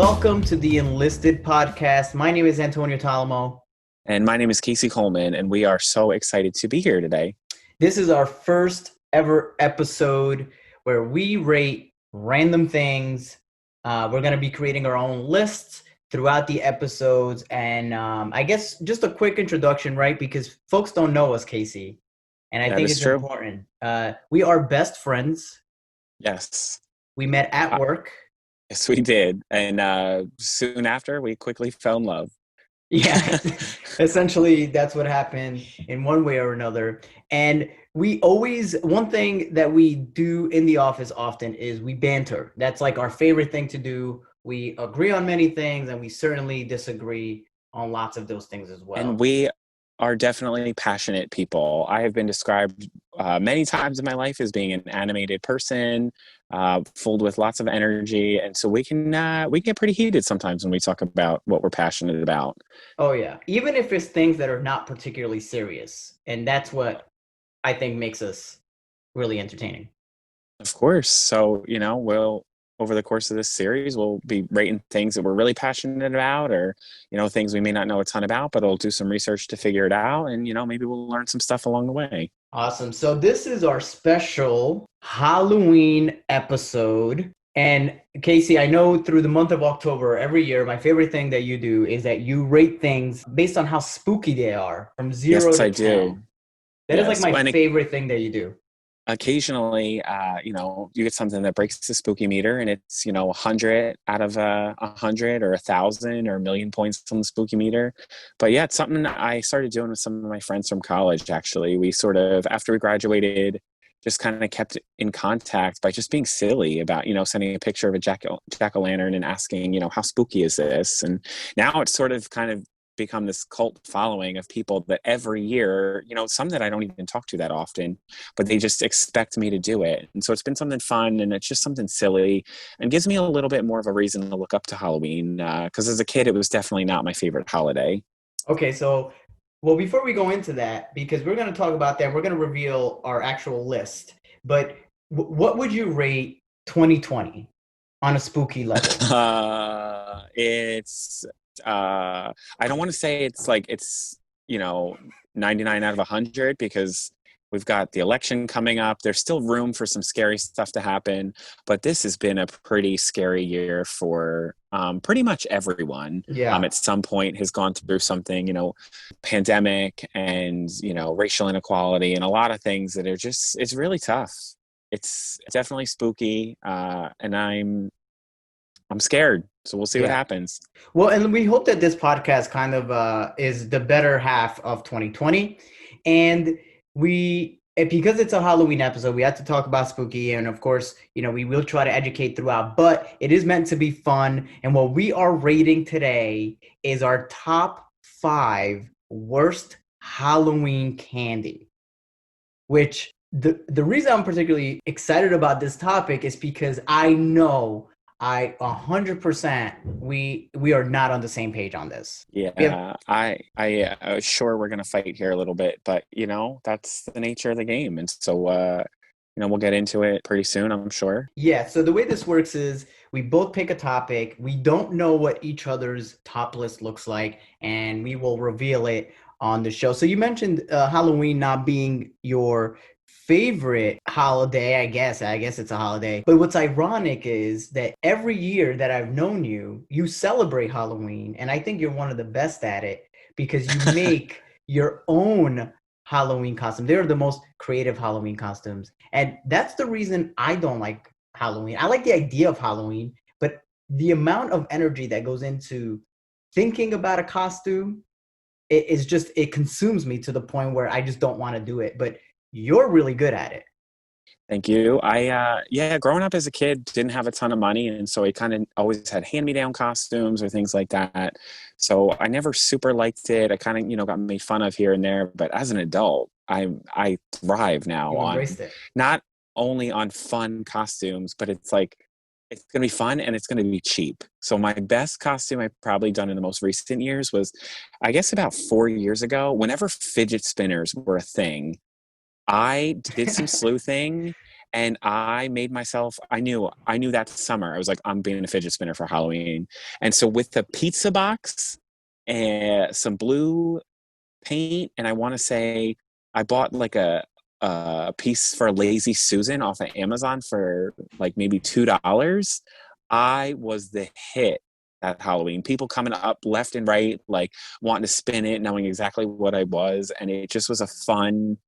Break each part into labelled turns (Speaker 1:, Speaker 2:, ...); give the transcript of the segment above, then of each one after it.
Speaker 1: Welcome to the Enlisted podcast. My name is Antonio Talamo.
Speaker 2: And my name is Casey Coleman, and we are so excited to be here today.
Speaker 1: This is our first ever episode where we rate random things. We're going to be creating our own lists throughout the episodes. And I guess just a quick introduction, right? Because folks don't know us, Casey. And I think it's
Speaker 2: true.
Speaker 1: important. We are best friends.
Speaker 2: Yes.
Speaker 1: We met at work.
Speaker 2: Yes, we did. And soon after, we quickly fell in love.
Speaker 1: Yeah, essentially that's what happened in one way or another. And one thing that we do in the office often is we banter. That's like our favorite thing to do. We agree on many things and we certainly disagree on lots of those things as well.
Speaker 2: And we are definitely passionate people. I have been described many times in my life as being an animated person, filled with lots of energy. And so we get pretty heated sometimes when we talk about what we're passionate about.
Speaker 1: Oh yeah, even if it's things that are not particularly serious. And that's what I think makes us really entertaining.
Speaker 2: Of course. So, over the course of this series, we'll be rating things that we're really passionate about, or, things we may not know a ton about, but we'll do some research to figure it out. And, maybe we'll learn some stuff along the way.
Speaker 1: Awesome. So this is our special Halloween episode. And Casey, I know through the month of October, every year, my favorite thing that you do is that you rate things based on how spooky they are from 0
Speaker 2: Yes,
Speaker 1: to
Speaker 2: I
Speaker 1: 10.
Speaker 2: do.
Speaker 1: That is
Speaker 2: Yes.
Speaker 1: like my favorite thing that you do.
Speaker 2: Occasionally, you get something that breaks the spooky meter, and it's 100 out of 100 or 1,000 or a million points on the spooky meter. But yeah, it's something I started doing with some of my friends from college. Actually, we sort of, after we graduated, just kind of kept in contact by just being silly about sending a picture of a jack-o'-lantern and asking how spooky is this. And now it's sort of kind of become this cult following of people that every year, some that I don't even talk to that often, but they just expect me to do it. And so it's been something fun, and it's just something silly, and gives me a little bit more of a reason to look up to Halloween, because as a kid, it was definitely not my favorite holiday.
Speaker 1: Okay, so, well, before we go into that, because we're going to talk about that, we're going to reveal our actual list. But what would you rate 2020 on a spooky level?
Speaker 2: It's I don't want to say it's 99 out of 100, because we've got the election coming up. There's still room for some scary stuff to happen, but this has been a pretty scary year for pretty much everyone.
Speaker 1: Yeah.
Speaker 2: At some point has gone through something, pandemic and racial inequality and a lot of things that are it's really tough. It's definitely spooky, and I'm scared. So we'll see what happens.
Speaker 1: Well, and we hope that this podcast kind of is the better half of 2020. And because it's a Halloween episode, we have to talk about spooky. And of course, we will try to educate throughout, but it is meant to be fun. And what we are rating today is our top 5 worst Halloween candy, which the reason I'm particularly excited about this topic is because I know 100% we are not on the same page on this.
Speaker 2: Yeah, I sure we're gonna fight here a little bit, but that's the nature of the game, and so we'll get into it pretty soon, I'm sure.
Speaker 1: Yeah. So the way this works is we both pick a topic. We don't know what each other's top list looks like, and we will reveal it on the show. So you mentioned Halloween not being your favorite holiday. I guess it's a holiday. But what's ironic is that every year that I've known you, you celebrate Halloween. And I think you're one of the best at it because you make your own Halloween costume. They're the most creative Halloween costumes. And that's the reason I don't like Halloween. I like the idea of Halloween, but the amount of energy that goes into thinking about a costume, it consumes me to the point where I just don't want to do it. But you're really good at it.
Speaker 2: Thank you. Growing up as a kid, didn't have a ton of money, and so I kind of always had hand-me-down costumes or things like that. So I never super liked it. I kind of, got made fun of here and there. But as an adult, I thrive now on not only on fun costumes, but it's like it's going to be fun and it's going to be cheap. So my best costume I've probably done in the most recent years was, I guess, about 4 years ago. Whenever fidget spinners were a thing, I did some sleuthing And I made myself, I knew that summer, I was like, I'm being a fidget spinner for Halloween. And so with the pizza box and some blue paint, and I want to say I bought like a piece for Lazy Susan off of Amazon for like maybe $2. I was the hit at Halloween. People coming up left and right, like wanting to spin it, knowing exactly what I was, and it just was a fun.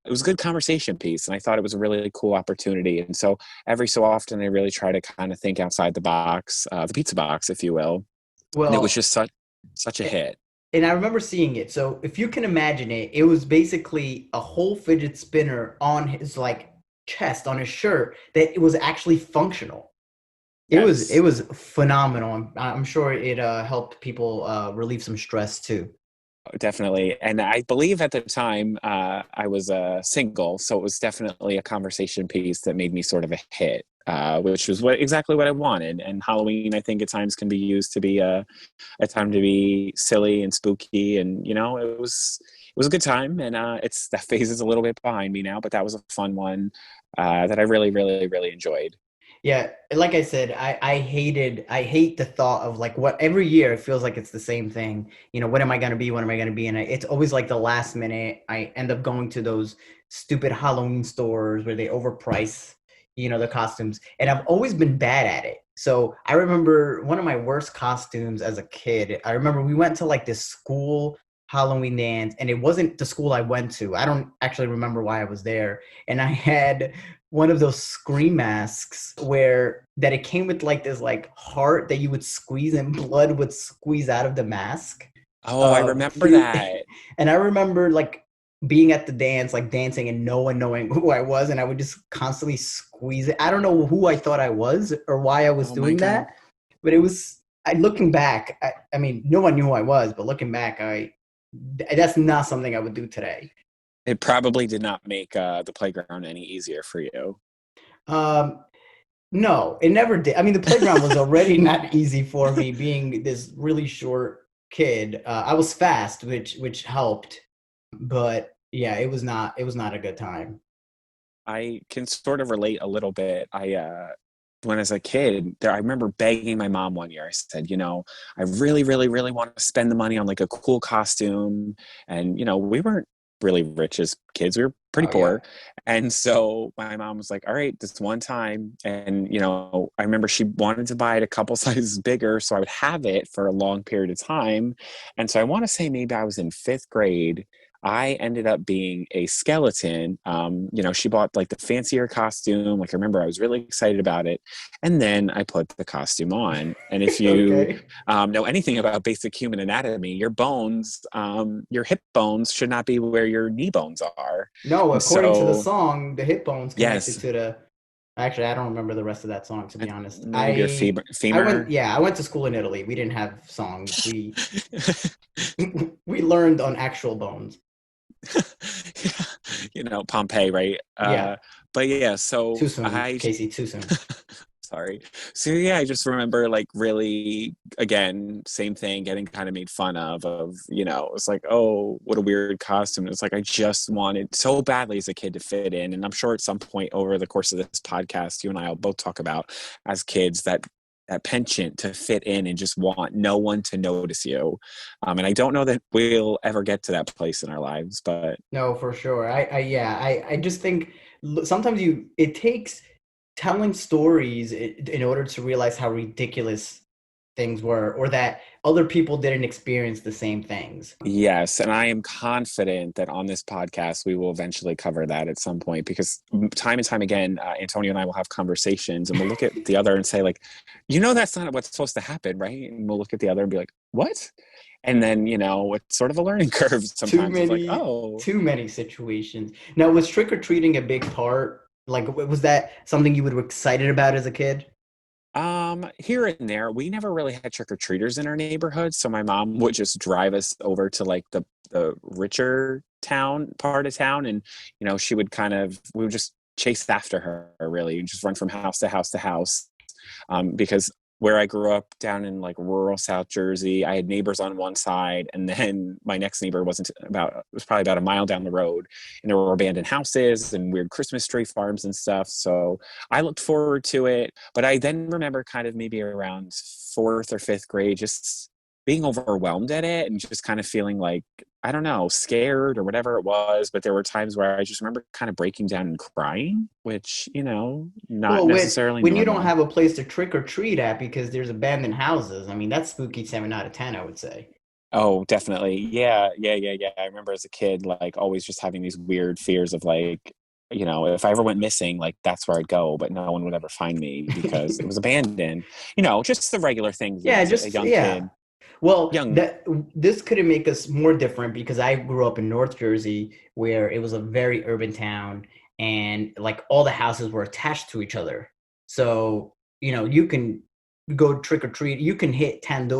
Speaker 2: It was a good conversation piece, and I thought it was a really cool opportunity. And so every so often, I really try to kind of think outside the box, the pizza box, if you will. And it was
Speaker 1: Well,
Speaker 2: just such a hit.
Speaker 1: and I remember seeing it. So if you can imagine it, it was basically a whole fidget spinner on his like chest on his shirt that it was actually functional. It
Speaker 2: Yes.
Speaker 1: was phenomenal. I'm sure it helped people relieve some stress too.
Speaker 2: Definitely. And I believe at the time I was single, so it was definitely a conversation piece that made me sort of a hit, which was exactly what I wanted. And Halloween, I think at times can be used to be a time to be silly and spooky, and it was a good time. And it's that phase is a little bit behind me now, but that was a fun one that I really, really, really enjoyed.
Speaker 1: Yeah, like I said, I hate the thought of like what every year it feels like it's the same thing. You know, what am I gonna be? What am I gonna be? And it's always like the last minute. I end up going to those stupid Halloween stores where they overprice, the costumes. And I've always been bad at it. So I remember one of my worst costumes as a kid. I remember we went to like this school Halloween dance, and it wasn't the school I went to. I don't actually remember why I was there. And I had one of those scream masks where that it came with like this like heart that you would squeeze and blood would squeeze out of the mask.
Speaker 2: Oh, I remember
Speaker 1: For
Speaker 2: that.
Speaker 1: and I remember like being at the dance, like dancing and no one knowing who I was, and I would just constantly squeeze it. I don't know who I thought I was or why I was
Speaker 2: Oh my
Speaker 1: doing
Speaker 2: God.
Speaker 1: that, but it was. Looking back, I mean, no one knew who I was, but looking back, that's not something I would do today.
Speaker 2: It probably did not make the playground any easier for you.
Speaker 1: Um, No, it never did. I mean, the playground was already not easy for me being this really short kid. I was fast, which helped, but yeah, it was not a good time.
Speaker 2: I can sort of relate a little bit. When as a kid, I remember begging my mom one year. I said, I really, really, really want to spend the money on like a cool costume. And, we weren't really rich as kids. We were pretty
Speaker 1: Oh yeah.
Speaker 2: poor. And so my mom was like, all right, this one time. And, I remember she wanted to buy it a couple sizes bigger so I would have it for a long period of time. And so I want to say maybe I was in fifth grade. I ended up being a skeleton. She bought like the fancier costume. Like I remember I was really excited about it. And then I put the costume on. And if you
Speaker 1: Okay.
Speaker 2: know anything about basic human anatomy, your bones, your hip bones should not be where your knee bones are.
Speaker 1: No,
Speaker 2: And
Speaker 1: according to the
Speaker 2: so,
Speaker 1: song, the hip bone's connected
Speaker 2: yes,
Speaker 1: to the. Actually, I don't remember the rest of that song to be honest.
Speaker 2: maybe your
Speaker 1: I went,
Speaker 2: femur.
Speaker 1: yeah, I went to school in Italy. We didn't have songs. We we learned on actual bones.
Speaker 2: Pompeii, right?
Speaker 1: Yeah,
Speaker 2: But yeah, so
Speaker 1: too soon,
Speaker 2: I
Speaker 1: Casey, too soon.
Speaker 2: sorry. So yeah, I just remember like really again, same thing, getting kind of made fun of, it's like, oh, what a weird costume. It's like I just wanted so badly as a kid to fit in. And I'm sure at some point over the course of this podcast, you and I will both talk about as kids that penchant to fit in and just want no one to notice you. And I don't know that we'll ever get to that place in our lives, but
Speaker 1: No, for sure. Yeah, I just think sometimes it takes telling stories in order to realize how ridiculous things were, or that other people didn't experience the same things.
Speaker 2: yes, and I am confident that on this podcast we will eventually cover that at some point because time and time again, Antonio and I will have conversations and we'll look at the other and say like, that's not what's supposed to happen, right? And we'll look at the other and be like, what? And then it's sort of a learning curve.
Speaker 1: Too
Speaker 2: Sometimes it's like,
Speaker 1: many,
Speaker 2: oh,
Speaker 1: too many situations. Now, was trick or treating a big part? Like, was that something you were excited about as a kid?
Speaker 2: here and there, we never really had trick or treaters in our neighborhood. So my mom would just drive us over to like the richer town part of town. And, she would we would just chase after her really and just run from house to house to house. Because where I grew up down in like rural South Jersey, I had neighbors on one side, and then my next neighbor was probably about a mile down the road, and there were abandoned houses and weird Christmas tree farms and stuff. So I looked forward to it, but I then remember kind of maybe around fourth or fifth grade, just being overwhelmed at it and just kind of feeling like, I don't know, scared or whatever it was. But there were times where I just remember kind of breaking down and crying, which, not
Speaker 1: Well,
Speaker 2: necessarily
Speaker 1: when you don't
Speaker 2: normal.
Speaker 1: have a place to trick or treat at because there's abandoned houses, I mean, that's spooky 7 out of 10, I would say.
Speaker 2: Oh, definitely. Yeah, yeah, yeah, yeah. I remember as a kid, like always just having these weird fears of like, if I ever went missing, like that's where I'd go, but no one would ever find me because it was abandoned. Just the regular things
Speaker 1: Yeah,
Speaker 2: as a
Speaker 1: just
Speaker 2: young
Speaker 1: yeah.
Speaker 2: kid.
Speaker 1: Well,
Speaker 2: Young,
Speaker 1: that this couldn't make us more different because I grew up in North Jersey where it was a very urban town and like all the houses were attached to each other. So, you can go trick or treat, you can hit 10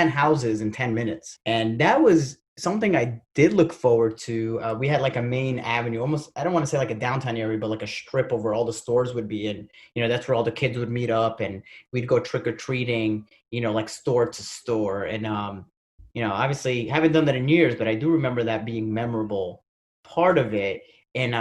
Speaker 1: houses in 10 minutes. And that was something I did look forward to. We had like a main avenue, almost, I don't want to say like a downtown area, but like a strip of where all the stores would be. And, that's where all the kids would meet up and we'd go trick or treating, like store to store. And, obviously haven't done that in years, but I do remember that being memorable part of it. And,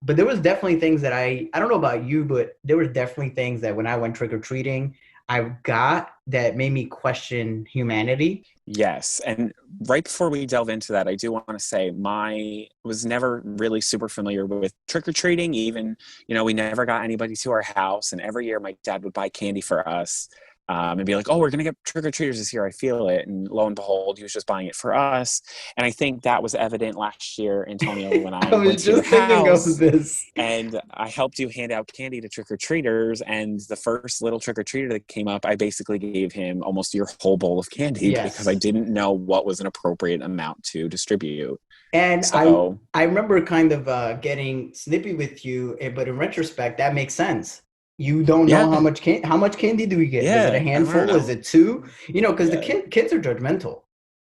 Speaker 1: but there was definitely things that I don't know about you, but there were definitely things that when I went trick or treating, I got that made me question humanity.
Speaker 2: yes. And right before we delve into that, I do want to say my was never really super familiar with trick or treating. Even, we never got anybody to our house. And every year my dad would buy candy for us. And be like, oh, we're going to get trick or treaters this year. I feel it. And lo and behold, he was just buying it for us. And I think that was evident last year, Antonio, when
Speaker 1: I
Speaker 2: I went
Speaker 1: was
Speaker 2: to your
Speaker 1: just thinking of
Speaker 2: house
Speaker 1: this.
Speaker 2: and I helped you hand out candy to trick or treaters. And the first little trick or treater that came up, I basically gave him almost your whole bowl of candy because I
Speaker 1: Yes.
Speaker 2: didn't know what was an appropriate amount to distribute.
Speaker 1: And I
Speaker 2: So,
Speaker 1: I remember kind of getting snippy with you, but in retrospect, that makes sense. You don't know
Speaker 2: yeah,
Speaker 1: how much candy do we get? Was it a
Speaker 2: yeah, I don't
Speaker 1: handful? Is
Speaker 2: know.
Speaker 1: it two? Because the
Speaker 2: Yeah,
Speaker 1: kids are judgmental.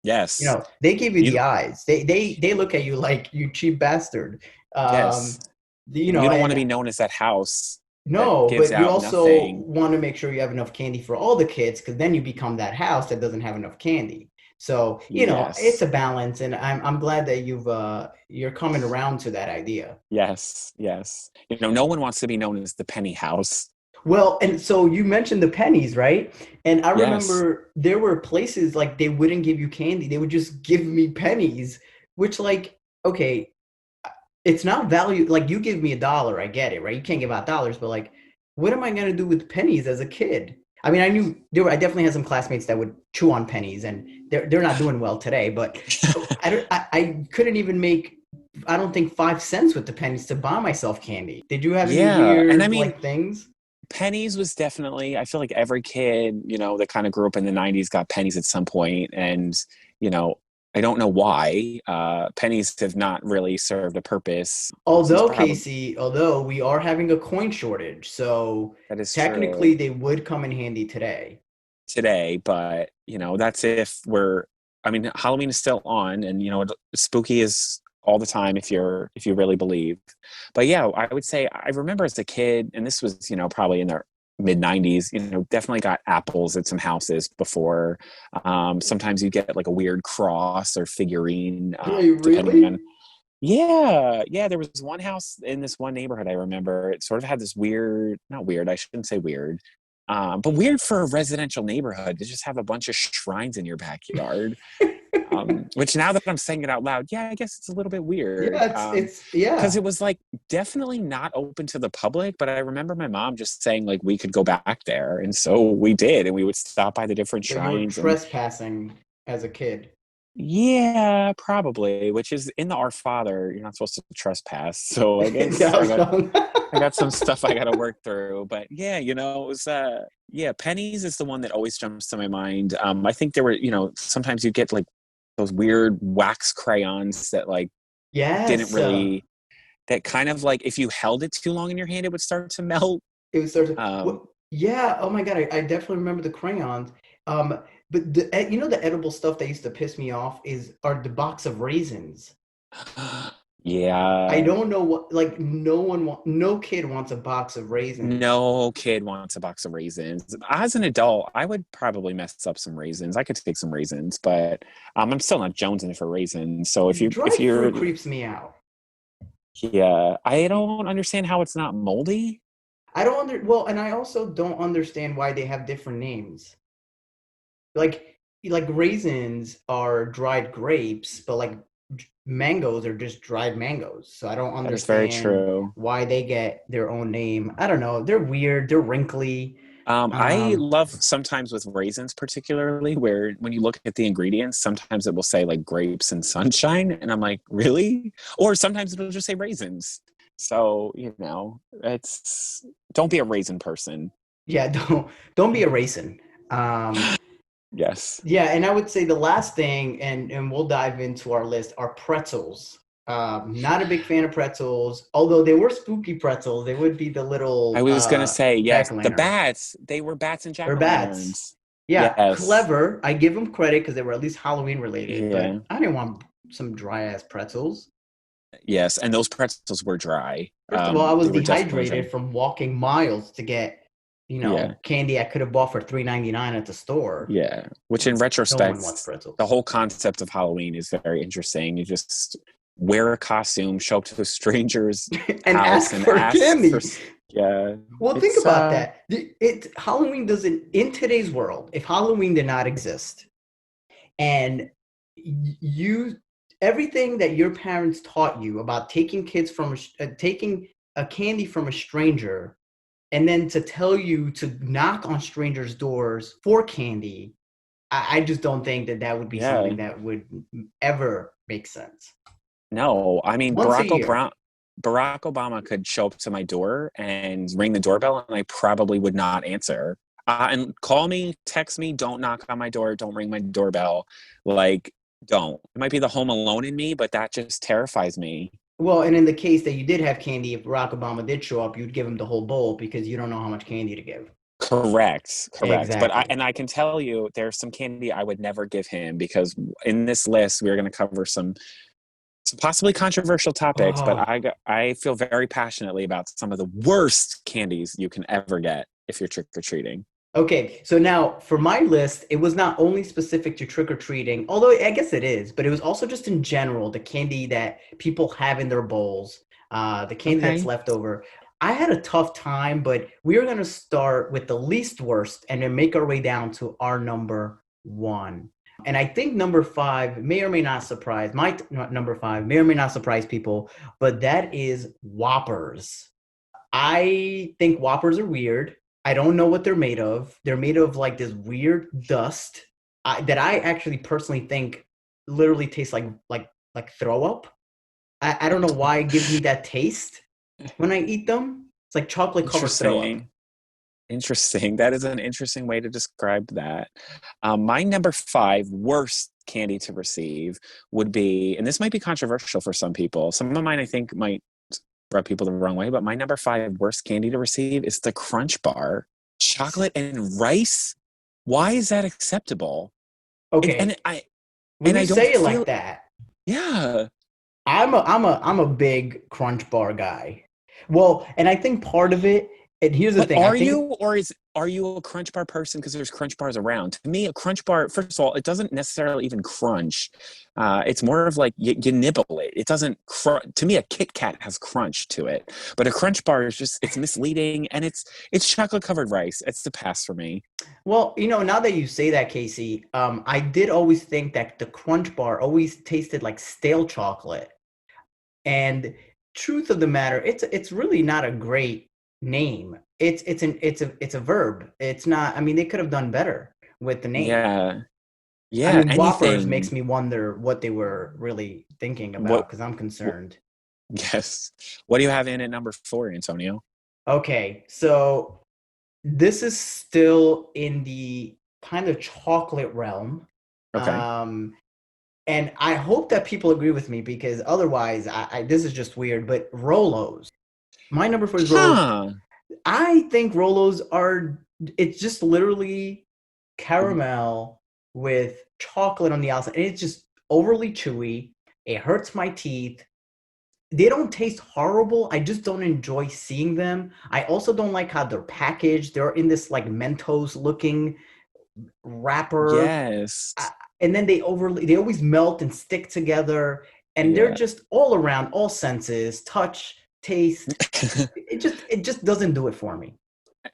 Speaker 2: yes.
Speaker 1: They give you
Speaker 2: You,
Speaker 1: the eyes. They look at you like you cheap bastard.
Speaker 2: yes.
Speaker 1: Um,
Speaker 2: You don't want to
Speaker 1: and
Speaker 2: be known as that house that
Speaker 1: no,
Speaker 2: gives
Speaker 1: but you
Speaker 2: out
Speaker 1: also
Speaker 2: nothing.
Speaker 1: want to make sure you have enough candy for all the kids because then you become that house that doesn't have enough candy. So, it's
Speaker 2: Yes.
Speaker 1: a balance and I'm glad that you're coming around to that idea.
Speaker 2: Yes. Yes. No one wants to be known as the penny house.
Speaker 1: Well, and so you mentioned the pennies, right? And I
Speaker 2: Yes.
Speaker 1: remember there were places like they wouldn't give you candy. They would just give me pennies, which like, okay, it's not value. Like you give me $1, I get it, right? You can't give out dollars, but like, what am I gonna do with pennies as a kid? I mean, I definitely had some classmates that would chew on pennies, and they're not doing well today. But I couldn't even make I don't think 5 cents with the pennies to buy myself candy. Did you have any
Speaker 2: Yeah. And I
Speaker 1: weird
Speaker 2: mean,
Speaker 1: like things?
Speaker 2: pennies was definitely, I feel like every kid, that kind of grew up in the 90s got pennies at some point. And, you know, I don't know why. Pennies have not really served a purpose since
Speaker 1: Although
Speaker 2: probably
Speaker 1: Casey, although we are having a coin shortage, so
Speaker 2: that is
Speaker 1: technically
Speaker 2: true
Speaker 1: they would come in handy today.
Speaker 2: today. But, that's if I mean, Halloween is still on and, spooky is all the time if you really believe. But yeah, I would say I remember as a kid, and this was, probably in the mid 90s, definitely got apples at some houses before. Sometimes you get like a weird cross or figurine,
Speaker 1: Wait,
Speaker 2: depending
Speaker 1: really?
Speaker 2: on. Yeah, yeah. There was one house in this one neighborhood I remember. It sort of had this weird, not weird, I shouldn't say weird, but weird for a residential neighborhood to just have a bunch of shrines in your backyard. Which now that I'm saying it out loud, yeah, I guess it's a little bit weird.
Speaker 1: Yeah, it's
Speaker 2: Because
Speaker 1: yeah.
Speaker 2: it was like definitely not open to the public, but I remember my mom just saying like we could go back there. And so we did, and we would stop by the different
Speaker 1: So you were
Speaker 2: shrines and
Speaker 1: trespassing as a kid.
Speaker 2: yeah, probably, which is in the Our Father, you're not supposed to trespass. So I guess
Speaker 1: Yeah, I was going.
Speaker 2: I got some stuff I got to work through, but yeah, it was yeah, pennies is the one that always jumps to my mind. I think there were, sometimes you get like those weird wax crayons that like didn't
Speaker 1: Yes.
Speaker 2: really that kind of like if you held it too long in your hand it would start to melt.
Speaker 1: It was sort of
Speaker 2: Um
Speaker 1: what yeah, oh my God, I definitely remember the crayons. Um, but the edible stuff that used to piss me off are the box of raisins. I
Speaker 2: Yeah.
Speaker 1: don't know what, like, no kid wants a box of raisins.
Speaker 2: No kid wants a box of raisins. As an adult, I would probably mess up some raisins. I could take some raisins, but I'm still not jonesing for raisins. So if
Speaker 1: Dried
Speaker 2: you're
Speaker 1: fruit creeps me out.
Speaker 2: yeah, I don't understand how it's not moldy.
Speaker 1: I don't well, and I also don't understand why they have different names. Like raisins are dried grapes, but like mangoes are just dried mangoes. So I don't
Speaker 2: That is very
Speaker 1: understand
Speaker 2: true.
Speaker 1: why they get their own name. I don't know. They're weird. They're wrinkly.
Speaker 2: I
Speaker 1: Um,
Speaker 2: love sometimes with raisins, particularly where when you look at the ingredients, sometimes it will say like grapes and sunshine, and I'm like, really? Or sometimes it'll just say raisins. So, it's don't be a raisin person.
Speaker 1: yeah, don't be a raisin. Um,
Speaker 2: Yes.
Speaker 1: yeah, and I would say the last thing, and we'll dive into our list, are pretzels. Not a big fan of pretzels, although they were spooky pretzels. They would be the
Speaker 2: I
Speaker 1: little
Speaker 2: was gonna say,
Speaker 1: jack
Speaker 2: yes,
Speaker 1: o'
Speaker 2: the
Speaker 1: lanterns
Speaker 2: bats, they were bats and
Speaker 1: or bats.
Speaker 2: jack-o'-lanterns.
Speaker 1: Yeah,
Speaker 2: Yes.
Speaker 1: clever. I give them credit because they were at least Halloween related, but
Speaker 2: Yeah.
Speaker 1: I didn't want some dry ass pretzels.
Speaker 2: Yes. And those pretzels were dry.
Speaker 1: First of all, I was
Speaker 2: They were definitely dry.
Speaker 1: dehydrated from walking miles to get,
Speaker 2: Yeah.
Speaker 1: candy I could have bought for $3.99 at the store.
Speaker 2: Yeah. Which in
Speaker 1: No one
Speaker 2: retrospect,
Speaker 1: wants
Speaker 2: the
Speaker 1: pretzels.
Speaker 2: whole concept of Halloween is very interesting. You just wear a costume, show up to a stranger's
Speaker 1: And
Speaker 2: house
Speaker 1: ask
Speaker 2: and
Speaker 1: for
Speaker 2: ask for,
Speaker 1: candy.
Speaker 2: yeah.
Speaker 1: Well, think
Speaker 2: It's,
Speaker 1: about that. Halloween doesn't in today's world. If Halloween did not exist, and you everything that your parents taught you about taking a candy from a stranger, and then to tell you to knock on strangers' doors for candy, I just don't think that that would be
Speaker 2: yeah.
Speaker 1: something that would ever make sense.
Speaker 2: No, I mean,
Speaker 1: Once a year.
Speaker 2: Barack Obama could show up to my door and ring the doorbell, and I probably would not answer. And call me, text me, don't knock on my door, don't ring my doorbell. Like, don't. It might be the home alone in me, but that just terrifies me.
Speaker 1: Well, and in the case that you did have candy, if Barack Obama did show up, you'd give him the whole bowl because you don't know how much candy to give.
Speaker 2: Correct, correct.
Speaker 1: Exactly.
Speaker 2: I can tell you there's some candy I would never give him because in this list we're going to cover some possibly controversial topics, but
Speaker 1: Oh,
Speaker 2: I feel very passionately about some of the worst candies you can ever get if you're trick or treating.
Speaker 1: okay. So now for my list, it was not only specific to trick or treating, although I guess it is, but it was also just in general the candy that people have in their bowls, the candy that's
Speaker 2: Okay.
Speaker 1: left over. I had a tough time, but we're going to start with the least worst and then make our way down to our number one. And I think number five may or may not surprise number five may or may not surprise people, but that is Whoppers. I think Whoppers are weird. I don't know what they're made of. They're made of like this weird dust that I actually personally think literally tastes like throw up. I don't know why it gives me that taste when I eat them. It's like chocolate covered throw up.
Speaker 2: Interesting. Interesting. That is an interesting way to describe that. My number five worst candy to receive would be, and this might be controversial for some people. Some of mine I think might rub people the wrong way, but my number five worst candy to receive is the Crunch Bar. Chocolate and rice? Why is that acceptable? It,
Speaker 1: Okay, when
Speaker 2: and
Speaker 1: you
Speaker 2: I don't
Speaker 1: say it like
Speaker 2: feel
Speaker 1: that,
Speaker 2: yeah.
Speaker 1: I'm a big Crunch Bar guy. Well, and I think part of it, and here's the
Speaker 2: But
Speaker 1: thing, I think
Speaker 2: are you a crunch bar person because there's crunch bars around? To me, a crunch bar, first of all, it doesn't necessarily even crunch. It's more of like you nibble it. It doesn't to me, a Kit Kat has crunch to it, but a crunch bar is just it's misleading and it's chocolate covered rice. It's the pass for me.
Speaker 1: well, now that you say that, Casey, I did always think that the Crunch Bar always tasted like stale chocolate. And truth of the matter, it's really not a great name. It's a verb. It's not. I mean, they could have done better with the name.
Speaker 2: Yeah.
Speaker 1: I
Speaker 2: Yeah,
Speaker 1: mean, Whoppers makes
Speaker 2: anything.
Speaker 1: me wonder what they were really thinking
Speaker 2: What
Speaker 1: about because I'm concerned.
Speaker 2: yes. What do you have in at number four, Antonio?
Speaker 1: Okay, so this is still in the kind of chocolate realm.
Speaker 2: Okay.
Speaker 1: Um, and I hope that people agree with me because otherwise, this is just weird. But Rolos, my number four is Rolos.
Speaker 2: Huh.
Speaker 1: I think Rolos are. It's just literally caramel with chocolate on the outside, and it's just overly chewy. It hurts my teeth. they don't taste horrible. I just don't enjoy seeing them. I also don't like how they're packaged. They're in this like Mentos looking wrapper.
Speaker 2: Yes.
Speaker 1: Uh, and then they always melt and stick together, and they're
Speaker 2: Yeah.
Speaker 1: just all around, all senses, touch, taste. It just doesn't do it for me.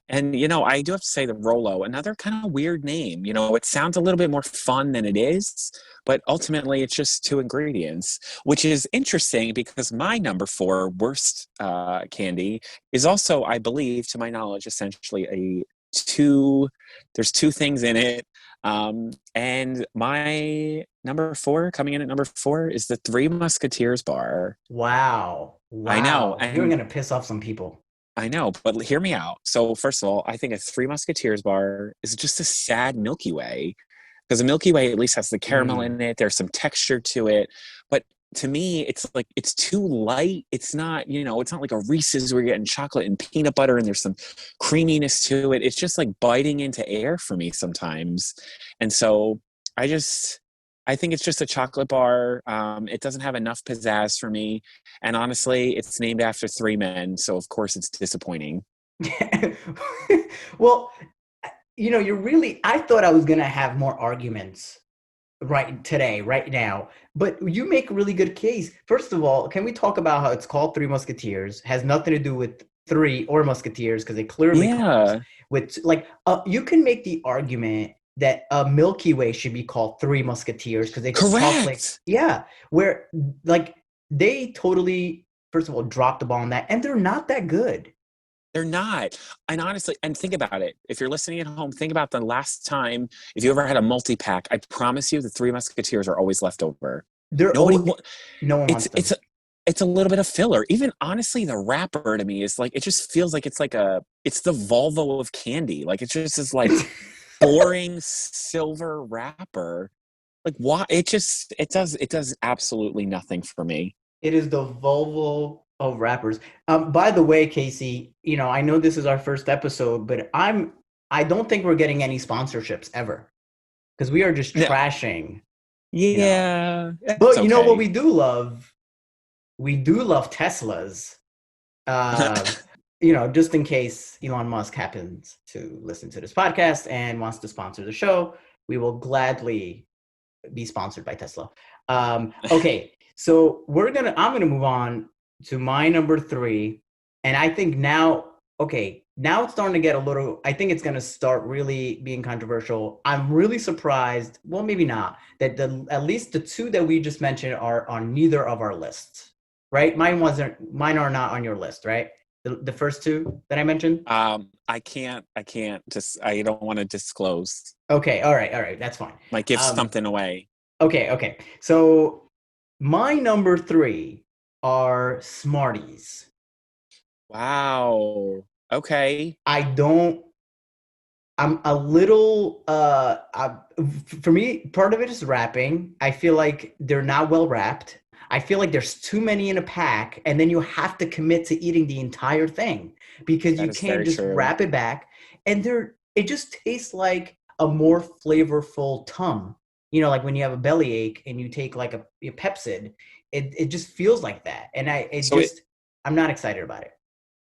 Speaker 2: And I do have to say the Rolo, another kind of weird name. It sounds a little bit more fun than it is, but ultimately it's just two ingredients, which is interesting because my number four worst candy is also, I believe, to my knowledge, essentially a two. There's two things in it, and my number four, coming in at number four, is the Three Musketeers bar.
Speaker 1: Wow.
Speaker 2: I know,
Speaker 1: Wow. You're
Speaker 2: and
Speaker 1: gonna piss off some people.
Speaker 2: I know, but hear me out. So, first of all, I think a Three Musketeers bar is just a sad Milky Way because the Milky Way at least has the caramel
Speaker 1: Mm.
Speaker 2: in it. There's some texture to it, but to me, it's like it's too light. It's not, it's not like a Reese's where you're getting chocolate and peanut butter and there's some creaminess to it. It's just like biting into air for me sometimes, and so I just. I think it's just a chocolate bar. It doesn't have enough pizzazz for me. And honestly, it's named after three men, so of course it's disappointing.
Speaker 1: Well, I thought I was gonna have more arguments right today, right now. But you make a really good case. First of all, can we talk about how it's called Three Musketeers? Has nothing to do with three or Musketeers because it clearly comes
Speaker 2: Yeah,
Speaker 1: with like you can make the argument that a Milky Way should be called Three Musketeers because it's chocolate.
Speaker 2: correct.
Speaker 1: Yeah, where like they totally first of all dropped the ball on that, and they're not that good.
Speaker 2: They're not. And honestly, and think about it. If you're listening at home, think about the last time, if you ever had a multi pack, I promise you the Three Musketeers are always left over.
Speaker 1: They're
Speaker 2: Nobody,
Speaker 1: oh, no one
Speaker 2: it's,
Speaker 1: wants
Speaker 2: it's,
Speaker 1: them.
Speaker 2: a, it's a little bit of filler. Even honestly, the wrapper to me is like, it just feels like it's the Volvo of candy. Like it just is like boring silver wrapper. Like why? It does absolutely nothing for me.
Speaker 1: It is the Volvo of rappers. By the way, Casey, I know this is our first episode, but I don't think we're getting any sponsorships ever because we are just
Speaker 2: No.
Speaker 1: trashing, you know.
Speaker 2: Yeah, it's
Speaker 1: But you know what
Speaker 2: okay.
Speaker 1: we do love? We do love Teslas. Uh, just in case Elon Musk happens to listen to this podcast and wants to sponsor the show, we will gladly be sponsored by Tesla. Okay, so I'm gonna move on to my number three, and I think now it's starting to get a little. I think it's gonna start really being controversial. I'm really surprised. Well, maybe not that at least the two that we just mentioned are on neither of our lists, right? Mine are not on your list, right? The first two that I mentioned.
Speaker 2: I don't want to disclose.
Speaker 1: Okay, all right, that's fine.
Speaker 2: Might give
Speaker 1: Um,
Speaker 2: something away.
Speaker 1: okay. So my number three are Smarties.
Speaker 2: Wow. Okay.
Speaker 1: I don't. I'm a little. For me, part of it is wrapping. I feel like they're not well wrapped. I feel like there's too many in a pack, and then you have to commit to eating the entire thing because
Speaker 2: That
Speaker 1: you
Speaker 2: is
Speaker 1: can't
Speaker 2: very
Speaker 1: just
Speaker 2: true.
Speaker 1: wrap it back. And it just tastes like a more flavorful tum. Like when you have a bellyache and you take like a Pepsid, it just feels like that. And
Speaker 2: So
Speaker 1: I'm not excited about it.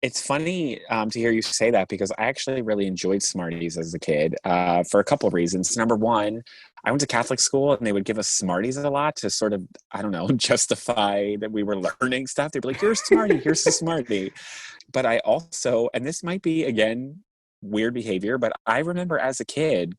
Speaker 2: it's funny to hear you say that because I actually really enjoyed Smarties as a kid for a couple of reasons. Number one, I went to Catholic school and they would give us Smarties a lot to sort of, I don't know, justify that we were learning stuff. They'd be like, here's Smartie, here's the Smartie. But I also, and this might be again weird behavior, but I remember as a kid,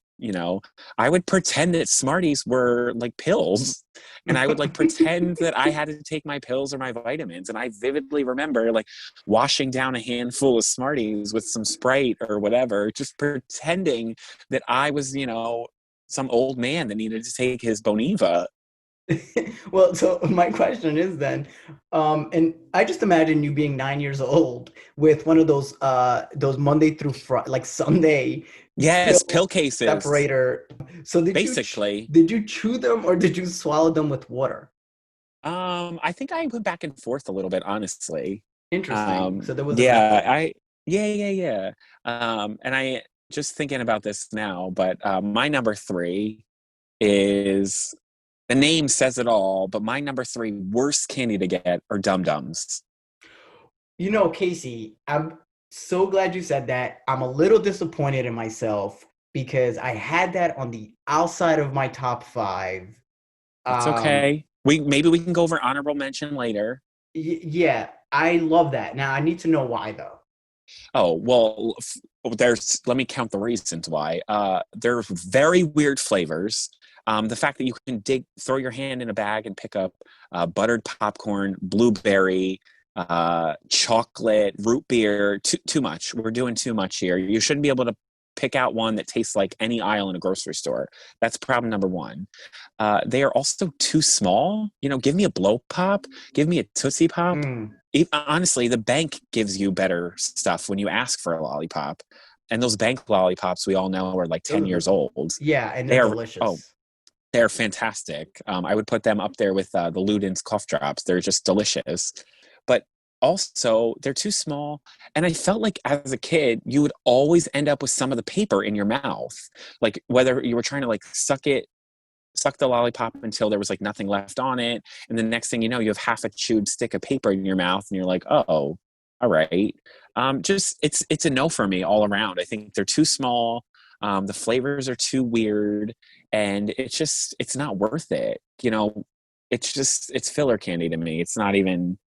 Speaker 2: I would pretend that Smarties were like pills. And I would like pretend that I had to take my pills or my vitamins. And I vividly remember like washing down a handful of Smarties with some Sprite or whatever, just pretending that I was, some old man that needed to take his Boniva.
Speaker 1: Well, so my question is then, and I just imagine you being 9 years old with one of those Monday through Friday, like Sunday
Speaker 2: Yes,
Speaker 1: pill
Speaker 2: pill cases,
Speaker 1: separator. So
Speaker 2: basically.
Speaker 1: did you chew them or did you swallow them with water?
Speaker 2: I think I went back and forth a little bit, honestly.
Speaker 1: Interesting. So there was a
Speaker 2: Yeah,
Speaker 1: method.
Speaker 2: yeah. And I just thinking about this now, but my number three is The name says it all, but my number three worst candy to get are Dum Dums.
Speaker 1: You know, Casey, I'm so glad you said that. I'm a little disappointed in myself because I had that on the outside of my top five.
Speaker 2: It's
Speaker 1: Um,
Speaker 2: okay. We can go over honorable mention later.
Speaker 1: yeah, I love that. Now I need to know why though.
Speaker 2: Oh, well, there's, let me count the reasons why. There's very weird flavors. The fact that you can throw your hand in a bag and pick up buttered popcorn, blueberry, chocolate, root beer, too much. We're doing too much here. You shouldn't be able to pick out one that tastes like any aisle in a grocery store. That's problem number one. They are also too small. Give me a blow pop, give me a Tootsie Pop.
Speaker 1: Mm,
Speaker 2: Honestly, the bank gives you better stuff when you ask for a lollipop. And those bank lollipops we all know are like 10 years
Speaker 1: ugh.
Speaker 2: old.
Speaker 1: Yeah, and they're
Speaker 2: They are, oh,
Speaker 1: delicious.
Speaker 2: they're fantastic. I would put them up there with the Luden's cough drops. They're just delicious. But also, they're too small. And I felt like as a kid, you would always end up with some of the paper in your mouth. Like whether you were trying to like suck the lollipop until there was like nothing left on it. And the next thing you know, you have half a chewed stick of paper in your mouth and you're like, oh, all right. Just it's a no for me all around. I think they're too small. The flavors are too weird and it's not worth it. It's filler candy to me. It's not even,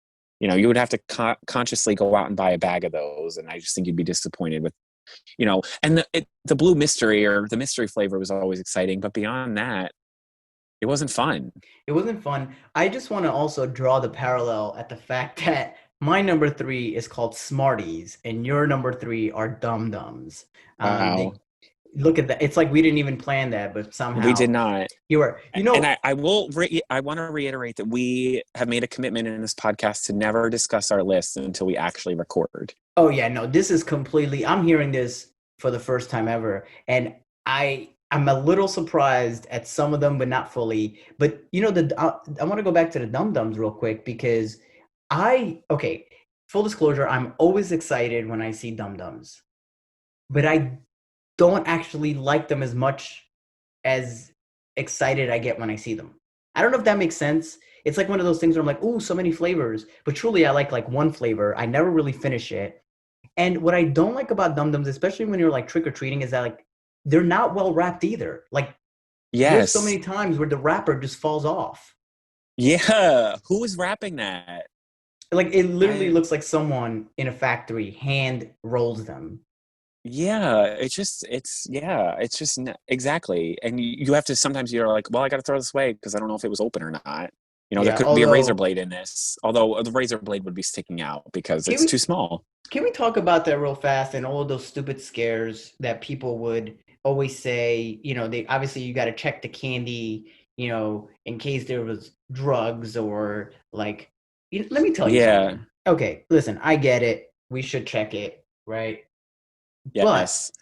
Speaker 2: you would have to consciously go out and buy a bag of those. And I just think you'd be disappointed with, and the blue mystery or the mystery flavor was always exciting. But beyond that, it wasn't fun.
Speaker 1: It wasn't fun. I just want to also draw the parallel at the fact that my number three is called Smarties, and your number three are Dum Dums.
Speaker 2: Wow.
Speaker 1: They look at that. It's like we didn't even plan that, but
Speaker 2: We did
Speaker 1: somehow
Speaker 2: not.
Speaker 1: you were. You
Speaker 2: And
Speaker 1: know,
Speaker 2: I want to reiterate that we have made a commitment in this podcast to never discuss our list until we actually record.
Speaker 1: oh yeah, no, this is completely. I'm hearing this for the first time ever, and I'm a little surprised at some of them, but not fully. But you know, I want to go back to the Dum Dums real quick because okay, full disclosure, I'm always excited when I see Dum Dums, but I don't actually like them as much as excited I get when I see them. I don't know if that makes sense. It's like one of those things where I'm like, "Ooh, so many flavors," but truly I like one flavor. I never really finish it. And what I don't like about Dum Dums, especially when you're like trick or treating, is that like they're not well wrapped either. Like there's so
Speaker 2: Yes.
Speaker 1: many times where the wrapper just falls off.
Speaker 2: Yeah. Who was rapping that?
Speaker 1: Like it literally
Speaker 2: I
Speaker 1: looks like someone in a factory hand rolls them.
Speaker 2: Yeah, it's just exactly. And you have to sometimes you're like, well, I got to throw this away because I don't know if it was open or not. There
Speaker 1: Yeah,
Speaker 2: could be a razor
Speaker 1: although
Speaker 2: blade in this, although the razor blade would be sticking out because
Speaker 1: can
Speaker 2: it's
Speaker 1: we
Speaker 2: too small.
Speaker 1: can we talk about that real fast and all of those stupid scares that people would always say, they obviously you got to check the candy, in case there was drugs or like let me tell you
Speaker 2: Yeah.
Speaker 1: something. Okay, listen, I get it. We should check it, right? But
Speaker 2: Yes.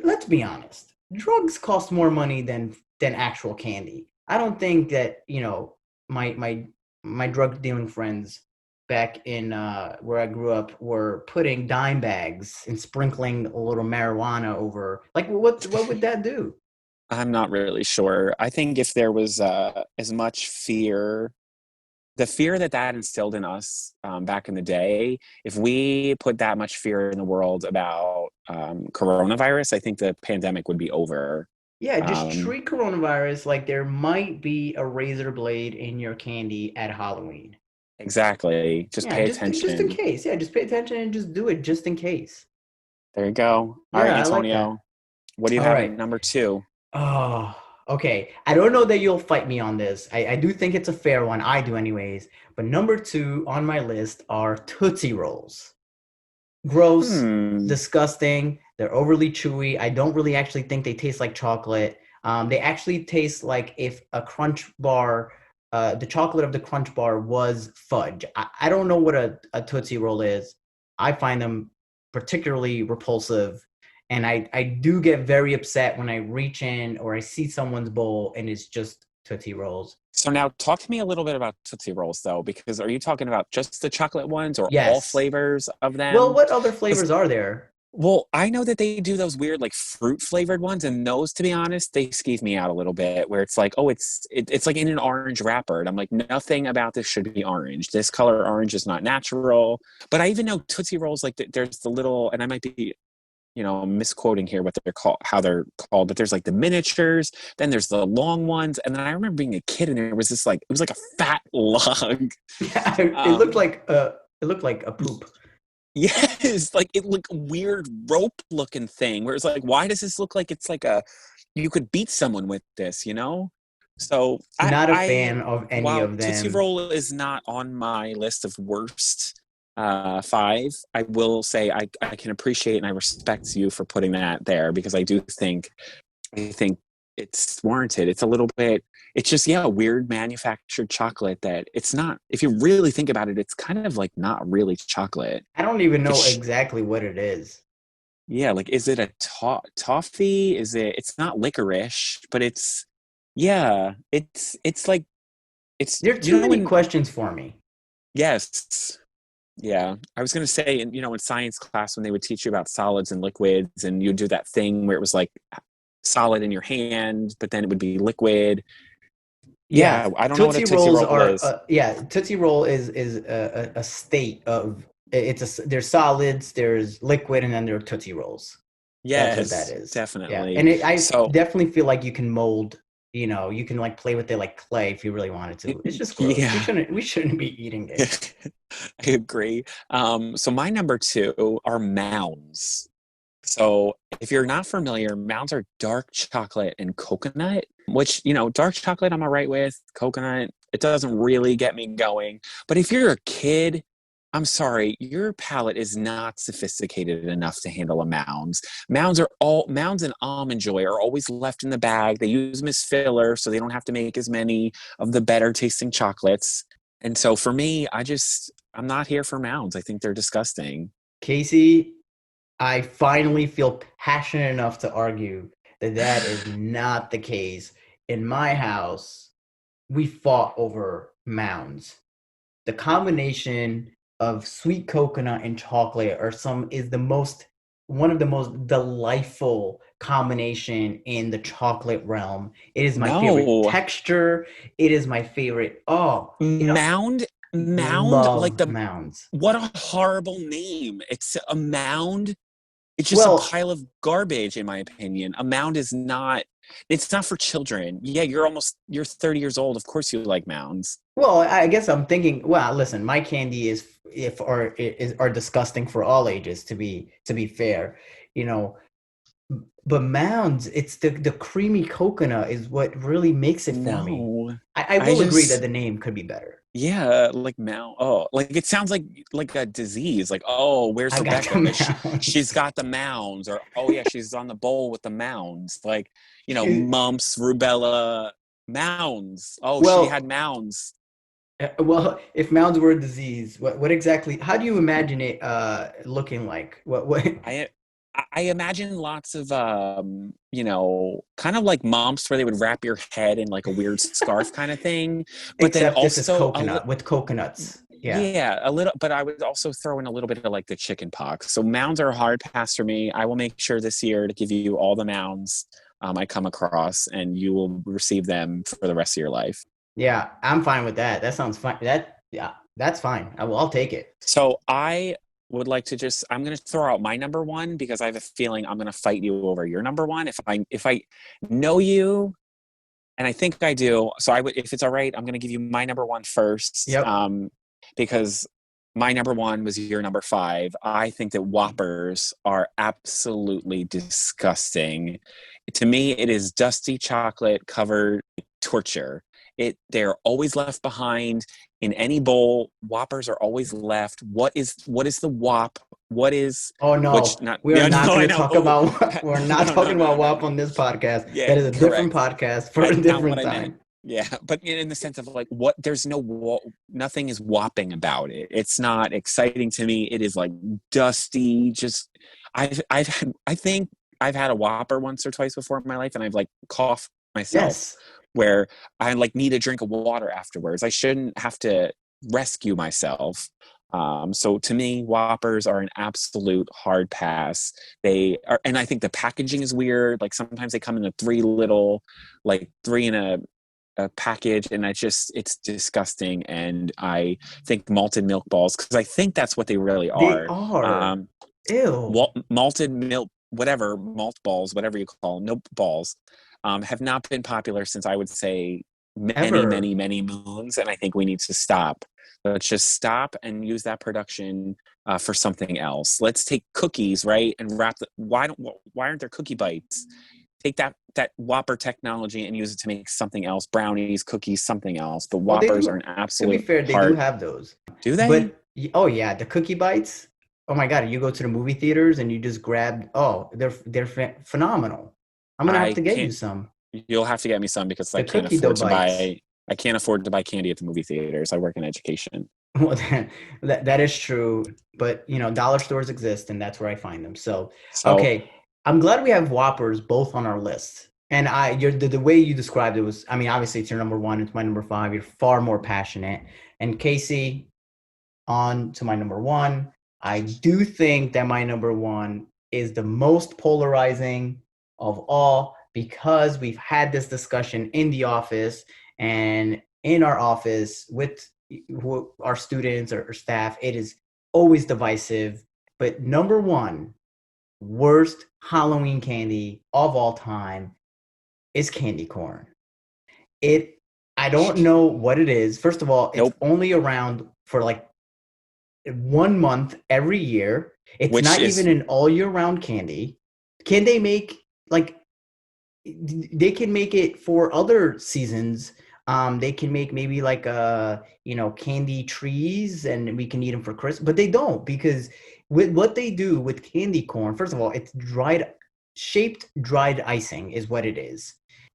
Speaker 1: let's be honest. Drugs cost more money than actual candy. I don't think that, my drug dealing friends back in where I grew up were putting dime bags and sprinkling a little marijuana over. Like what would that do?
Speaker 2: I'm not really sure. I think if there was as much fear, the fear that instilled in us back in the day, if we put that much fear in the world about coronavirus, I think the pandemic would be over.
Speaker 1: Yeah, just
Speaker 2: Um,
Speaker 1: treat coronavirus like there might be a razor blade in your candy at Halloween.
Speaker 2: exactly. Just
Speaker 1: Yeah,
Speaker 2: pay
Speaker 1: just in
Speaker 2: attention.
Speaker 1: case. Yeah, just pay attention and just do it just in case.
Speaker 2: There you go. All right,
Speaker 1: Yeah, I like that.
Speaker 2: Antonio. What do you
Speaker 1: All
Speaker 2: have at
Speaker 1: right.
Speaker 2: number two?
Speaker 1: Oh, okay. I don't know that you'll fight me on this. I do think it's a fair one. I do anyways. But number two on my list are Tootsie Rolls. Gross,
Speaker 2: Hmm.
Speaker 1: disgusting. They're overly chewy. I don't really actually think they taste like chocolate. They actually taste like if a Crunch bar, the chocolate of the Crunch bar was fudge. I don't know what a Tootsie Roll is. I find them particularly repulsive. And I do get very upset when I reach in or I see someone's bowl and it's just Tootsie Rolls.
Speaker 2: So now talk to me a little bit about Tootsie Rolls though, because are you talking about just the chocolate ones or all
Speaker 1: Yes.
Speaker 2: flavors of
Speaker 1: Well,
Speaker 2: them?
Speaker 1: what other
Speaker 2: Because
Speaker 1: flavors are there?
Speaker 2: Well, I know that they do those weird like fruit flavored ones, and those, to be honest, they skeeve me out a little bit. Where it's like, oh, it's like in an orange wrapper, and I'm like, nothing about this should be orange. This color orange is not natural. But I even know Tootsie Rolls, like there's the little, and I might be, misquoting here what they're called, how they're called, but there's like the miniatures, then there's the long ones, and then I remember being a kid, and there was this like, it was like a fat lug.
Speaker 1: Yeah,
Speaker 2: Um,
Speaker 1: it looked like a poop.
Speaker 2: Yes, like it looked weird rope looking thing where it's like, why does this look like it's like a you could beat someone with this, you know? So
Speaker 1: Not a fan of any
Speaker 2: while
Speaker 1: of
Speaker 2: Tootsie
Speaker 1: them.
Speaker 2: Roll is not on my list of worst five, I will say I can appreciate and I respect you for putting that there because I think it's warranted. It's a little bit, it's just, yeah, a weird manufactured chocolate that it's not, if you really think about it, it's kind of like not really chocolate.
Speaker 1: I don't even know
Speaker 2: It's,
Speaker 1: exactly what it is.
Speaker 2: yeah, like, is it a toffee? It's not licorice, but yeah, it's like, it's,
Speaker 1: There are too many questions for me.
Speaker 2: yes. Yeah. I was going to say, in science class, when they would teach you about solids and liquids, and you'd do that thing where it was like solid in your hand, but then it would be liquid.
Speaker 1: Yeah,
Speaker 2: Yeah, I don't know what a Tootsie Roll is.
Speaker 1: Tootsie Roll is a state of there's solids, there's liquid, and then there are Tootsie Rolls. That's what that
Speaker 2: Yes,
Speaker 1: is. Yeah,
Speaker 2: definitely.
Speaker 1: and I
Speaker 2: So,
Speaker 1: definitely feel like you can mold. You can like play with it like clay if you really wanted to. It's just gross.
Speaker 2: yeah,
Speaker 1: We shouldn't be eating it.
Speaker 2: I agree. So my number two are mounds. So if you're not familiar, mounds are dark chocolate and coconut, which, dark chocolate I'm all right with. Coconut, it doesn't really get me going. But if you're a kid, I'm sorry, your palate is not sophisticated enough to handle a mounds. Mounds and almond joy are always left in the bag. They use them as filler so they don't have to make as many of the better tasting chocolates. And so for me, I'm not here for mounds. I think they're disgusting.
Speaker 1: Casey, I finally feel passionate enough to argue that that is not the case. In my house, we fought over mounds. The combination of sweet coconut and chocolate is the most one of the most delightful combination in the chocolate realm. It is my favorite
Speaker 2: No,
Speaker 1: texture. It is my favorite. Oh,
Speaker 2: mound, like
Speaker 1: love mounds.
Speaker 2: what a horrible name. It's a mound. It's just a
Speaker 1: Well,
Speaker 2: pile of garbage, in my opinion. A mound it's not for children. Yeah, you're 30 years old. Of course you like mounds.
Speaker 1: I guess I'm thinking. Well, listen, my candy is if are is are disgusting for all ages. To be fair, you know, but mounds, it's the creamy coconut is what really makes it for me.
Speaker 2: No,
Speaker 1: I
Speaker 2: I
Speaker 1: will agree that
Speaker 2: just,
Speaker 1: the name could be better.
Speaker 2: yeah, like mound. Oh, like it sounds like a disease. Like, oh, where's
Speaker 1: I got the
Speaker 2: Rebecca? She's
Speaker 1: mounds.
Speaker 2: got the mounds, or oh yeah, she's on the bowl with the mounds. Like, mumps, rubella, mounds. Oh, she had
Speaker 1: Well,
Speaker 2: mounds.
Speaker 1: if mounds were a disease, what exactly? How do you imagine it looking like? What?
Speaker 2: I I imagine lots of kind of like mumps where they would wrap your head in like a weird scarf kind of thing, but then
Speaker 1: Except this is
Speaker 2: also
Speaker 1: coconut with coconuts. Yeah.
Speaker 2: yeah, a little, but I would also throw in a little bit of like the chicken pox. So mounds are a hard pass for me. I will make sure this year to give you all the mounds I come across, and you will receive them for the rest of your life.
Speaker 1: Yeah, I'm fine with that. That sounds fine. Yeah, that's fine. I'll take it.
Speaker 2: So I would like to I'm going to throw out my number one because I have a feeling I'm going to fight you over your number one. If I know you, and I think I do, so I would, if it's all right, I'm going to give you my number one first,
Speaker 1: Yep.
Speaker 2: because my number one was your number five. I think that Whoppers are absolutely disgusting. To me, it is dusty chocolate covered torture. They're always left behind in any bowl. Whoppers are always left. What is the Whop? What is
Speaker 1: Oh
Speaker 2: which
Speaker 1: no,
Speaker 2: not
Speaker 1: we are
Speaker 2: yeah,
Speaker 1: not
Speaker 2: no,
Speaker 1: going
Speaker 2: I
Speaker 1: to
Speaker 2: know.
Speaker 1: talk
Speaker 2: Oh,
Speaker 1: about. We're not
Speaker 2: no, no,
Speaker 1: talking
Speaker 2: no,
Speaker 1: about
Speaker 2: no.
Speaker 1: WAP on this podcast.
Speaker 2: Yeah,
Speaker 1: That is a different
Speaker 2: correct.
Speaker 1: podcast for a
Speaker 2: That's not what
Speaker 1: different
Speaker 2: I meant.
Speaker 1: time.
Speaker 2: Yeah, but in the sense of like, there's nothing is whopping about it. It's not exciting to me. It is like dusty. Just, I think I've had a Whopper once or twice before in my life, and I've like coughed myself,
Speaker 1: Yes.
Speaker 2: where I like need a drink of water afterwards. I shouldn't have to rescue myself. So to me, Whoppers are an absolute hard pass. They are, and I think the packaging is weird. Like sometimes they come in a like three in a package, and it's disgusting. And I think malted milk balls, because I think that's what they really
Speaker 1: They
Speaker 2: are.
Speaker 1: are.
Speaker 2: Um,
Speaker 1: Ew.
Speaker 2: Malted milk, whatever, malt balls, whatever you call them, milk balls, have not been popular since, I would say, many,
Speaker 1: Ever.
Speaker 2: many, many moons. And I think we need to stop. Let's just stop and use that production for something else. Let's take cookies, right, and why aren't there cookie bites? Take that Whopper technology and use it to make something else, brownies, cookies, something else. The
Speaker 1: Well, they
Speaker 2: Whoppers are
Speaker 1: do.
Speaker 2: an
Speaker 1: To be
Speaker 2: absolute
Speaker 1: fair, they do
Speaker 2: heart.
Speaker 1: have those.
Speaker 2: Do they?
Speaker 1: But oh yeah, the cookie bites. Oh my God, you go to the movie theaters and you just grab. Oh, they're phenomenal. I'm gonna have
Speaker 2: I
Speaker 1: to get you
Speaker 2: can't.
Speaker 1: some.
Speaker 2: You'll have to get me some, because
Speaker 1: The cookie dough bites.
Speaker 2: I can't afford to buy candy at the movie theaters. I work in education.
Speaker 1: Well, that is true, but dollar stores exist, and that's where I find them. So,
Speaker 2: So
Speaker 1: okay, I'm glad we have Whoppers both on our list. And the way you described it was, I mean, obviously it's your number one, it's my number five. You're far more passionate. And Casey, on to my number one. I do think that my number one is the most polarizing of all because we've had this discussion in the office and in our office with our students or staff. It is always divisive. But number one, worst Halloween candy of all time is candy corn. It, I don't know what it is. First of all, it's
Speaker 2: nope.
Speaker 1: only around for like 1 month every year. It's
Speaker 2: Which
Speaker 1: not even
Speaker 2: is
Speaker 1: an all year round candy. Can they make like they can make it for other seasons? They can make maybe like candy trees, and we can eat them for Christmas. But they don't because with what they do with candy corn, first of all, it's shaped dried icing is what it is.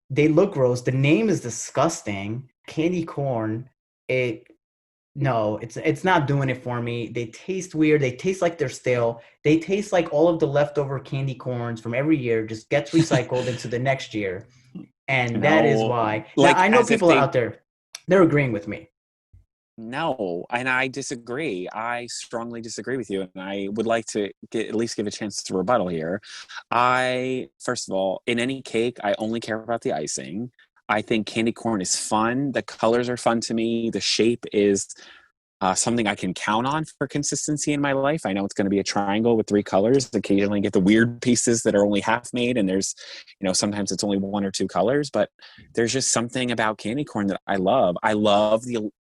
Speaker 1: They look gross. The name is disgusting. Candy corn. It No, it's not doing it for me. They taste weird. They taste like they're stale. They taste like all of the leftover candy corns from every year just gets recycled into the next year. And that is
Speaker 2: no,
Speaker 1: why. Now
Speaker 2: like
Speaker 1: I know
Speaker 2: as if
Speaker 1: people
Speaker 2: they
Speaker 1: out there, they're agreeing with me.
Speaker 2: no, and I disagree. I strongly disagree with you, and I would like to at least give a chance to rebuttal here. I First of all, in any cake, I only care about the icing. I think candy corn is fun. The colors are fun to me. The shape is something I can count on for consistency in my life. I know it's going to be a triangle with three colors. Occasionally, get the weird pieces that are only half made, and sometimes it's only one or two colors. But there's just something about candy corn that I love. I love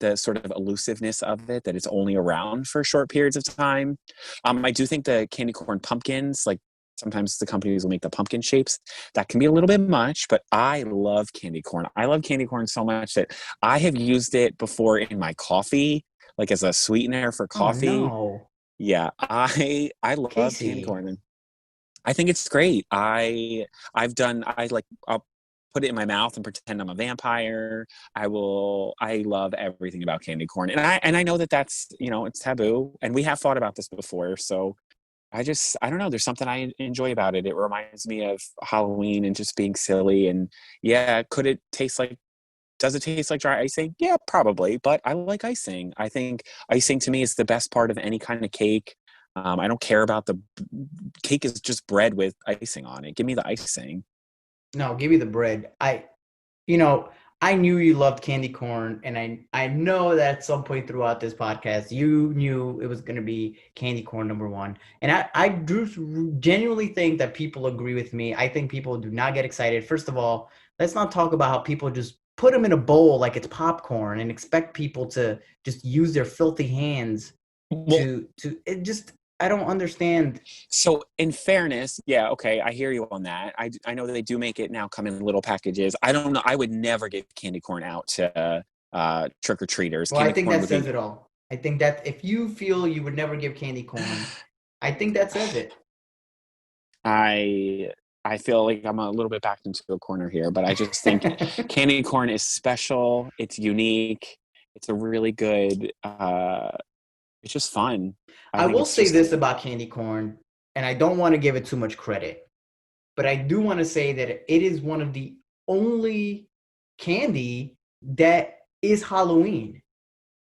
Speaker 2: the sort of elusiveness of it, that it's only around for short periods of time. I do think the candy corn pumpkins, like sometimes the companies will make the pumpkin shapes, that can be a little bit much, but I love candy corn. I love candy corn so much that I have used it before in my coffee, like as a sweetener for
Speaker 1: Oh
Speaker 2: coffee.
Speaker 1: no,
Speaker 2: Yeah, I love candy
Speaker 1: Casey.
Speaker 2: corn, and I think it's great. I'll put it in my mouth and pretend I'm a vampire. I love everything about candy corn. And I know that that's, it's taboo, and we have thought about this before. So I don't know, there's something I enjoy about it. It reminds me of Halloween and just being silly. And yeah, does it taste like dry icing? Yeah, probably, but I like icing. I think icing to me is the best part of any kind of cake. I don't care about the cake is just bread with icing on it. Give me the icing.
Speaker 1: No, give me the bread. You know, I knew you loved candy corn, and I know that at some point throughout this podcast, you knew it was going to be candy corn number one. And I do genuinely think that people agree with me. I think people do not get excited. First of all, let's not talk about how people just put them in a bowl like it's popcorn and expect people to just use their filthy hands
Speaker 2: Well,
Speaker 1: to it just I don't understand.
Speaker 2: so in fairness, yeah, okay, I hear you on that. I know that they do make it now come in little packages. I don't know. I would never give candy corn out to trick or treaters.
Speaker 1: Well, I
Speaker 2: Candy
Speaker 1: think
Speaker 2: corn
Speaker 1: that
Speaker 2: would
Speaker 1: says
Speaker 2: be.
Speaker 1: it all. I think that if you feel you would never give candy corn, I think that says it.
Speaker 2: I I feel like I'm a little bit backed into a corner here, but I just think candy corn is special. It's unique. It's a really good. It's just fun. I
Speaker 1: I
Speaker 2: think
Speaker 1: will
Speaker 2: it's
Speaker 1: say
Speaker 2: just.
Speaker 1: this about candy corn, and I don't want to give it too much credit, but I do want to say that it is one of the only candy that is Halloween.